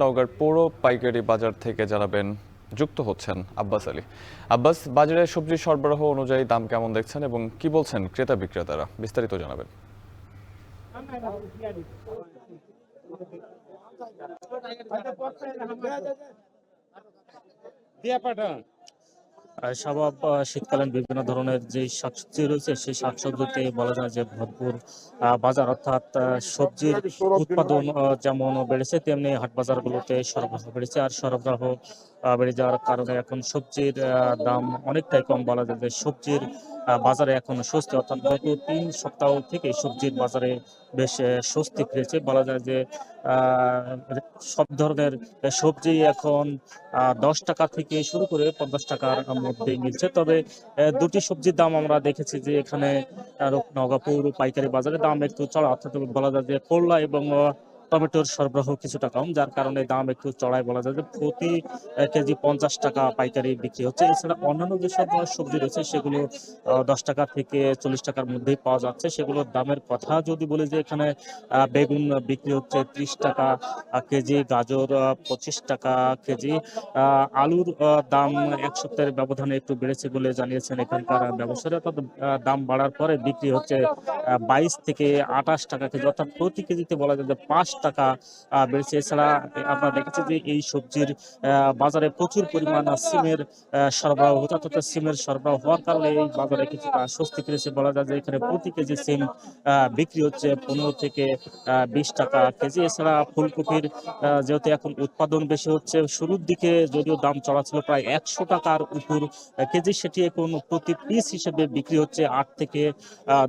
নওগাঁর পৌর পাইকারি বাজার থেকে জানাবেন যুক্ত হচ্ছেন আব্বাস আলী। আব্বাস, বাজারে সবজি সরবরাহ অনুযায়ী দাম কেমন দেখছেন এবং কি বলছেন ক্রেতা বিক্রেতারা, বিস্তারিত জানাবেন। স্বভাব শীতকালীন বিভিন্ন ধরনের যে শাকসবজি রয়েছে সেই শাকসবজিতে বলা যায় যে ভরপুর বাজার, অর্থাৎ সবজির উৎপাদন যেমন বেড়েছে তেমনি হাট বাজারগুলোতে সরবরাহ বেড়েছে। আর সরবরাহ বেড়ে যাওয়ার কারণে এখন সবজির দাম অনেকটাই কম। বলা যায় যে সবজির বাজারে এখন স্বস্তি, অর্থাৎ গত 3 সপ্তাহ থেকে সবজির বাজারে বেশ স্বস্তি ফিরেছে। বলা যায় যে সব ধরনের সবজি এখন 10 টাকা থেকে শুরু করে 50 টাকার মধ্যে মিলছে। তবে দুটি সবজির দাম আমরা দেখেছি যে এখানে নওগাঁ পৌর পাইকারি বাজারে দাম একটু চড়া, অর্থাৎ বলা যায় যে করলা এবং টমেটোর সরবরাহ কিছুটা কম, যার কারণে দাম একটু চড়াই। বলা যায় যে প্রতি কেজি 50 টাকা পাইকারি বিক্রি হচ্ছে। এছাড়া অন্যান্য যেসব সবজি রয়েছে সেগুলো 10 টাকা থেকে 40 টাকার মধ্যেই পাওয়া যাচ্ছে। সেগুলোর দামের কথা যদি বলি যে এখানে বেগুন বিক্রি হচ্ছে 30 টাকা কেজি, গাজর 25 টাকা কেজি। আলুর দাম এক সপ্তাহের ব্যবধানে একটু বেড়েছে বলে জানিয়েছেন এখানকার ব্যবসায়ীরা। অর্থাৎ দাম বাড়ার পরে বিক্রি হচ্ছে 22 থেকে 28 টাকা কেজি, অর্থাৎ প্রতি কেজিতে বলা যায় যে 5 টাকা বেড়েছে। এছাড়া আমরা দেখেছি যে এই সবজির বাজারে প্রচুর পরিমাণ সিমের সরবরাহ হচ্ছে, অর্থাৎ সিমের সরবরাহ হওয়ার কারণে এই বাজারে কিছুটা স্বস্তি ফিরেছে। বলা যায় যে এখানে প্রতি কেজি সিম বিক্রি হচ্ছে 15 থেকে 20 টাকা কেজি। এছাড়া ফুলকপির যেহেতু এখন উৎপাদন বেশি হচ্ছে, শুরুর দিকে যদিও দাম চড়া ছিল প্রায় 100 টাকার উপর কেজি, সেটি এখন প্রতি পিস হিসেবে বিক্রি হচ্ছে 8 থেকে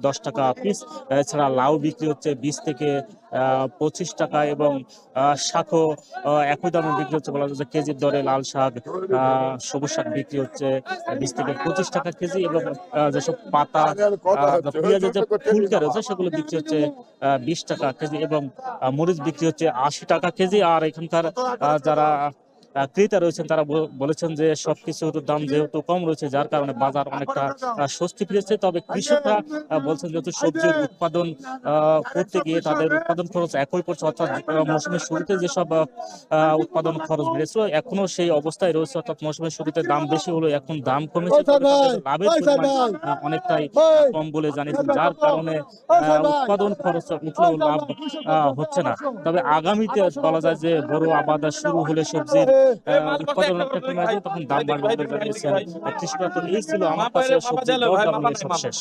10 টাকা পিস। এছাড়া লাউ বিক্রি হচ্ছে 20 থেকে 25 টাকা এবং শাকও একই দামে বিক্রি হচ্ছে। বলা যায় যে কেজির দরে লাল শাক, সবুজ শাক বিক্রি হচ্ছে 20 থেকে 25 টাকা কেজি এবং যেসব পাতা পেঁয়াজের যে ফুলকা রয়েছে সেগুলো বিক্রি হচ্ছে 20 টাকা কেজি এবং মরিচ বিক্রি হচ্ছে 80 টাকা কেজি। আর এখানকার যারা ক্রেতা রয়েছেন তারা বলেছেন যে সবকিছুর দাম যেহেতু কম রয়েছে যার কারণে বাজার অনেকটা স্বস্তি ফিরেছে। তবে কৃষকরা বলছেন যেহেতু সবজির উৎপাদন করতে গিয়ে তাদের উৎপাদন খরচ একই পড়ছে, অর্থাৎ মৌসুমের শুরুতে যেসব উৎপাদন খরচ বেড়েছিল এখনো সেই অবস্থায় রয়েছে, অর্থাৎ মৌসুমের শুরুতে দাম বেশি হলো এখন দাম কমেছে, লাভের পরিমাণ অনেকটাই কম বলে জানিয়েছেন, যার কারণে উৎপাদন খরচ উঠলেও লাভ হচ্ছে না। তবে আগামীতে বলা যায় যে বড় আবাদ শুরু হলে সবজির উৎপাদন একটা কমে আসবে, তখন দাম বাড়বে বলে জানিয়েছেন কৃষকরা। তো এই ছিল আমার কাছে সবজির দর দাম নিয়ে সবশেষ।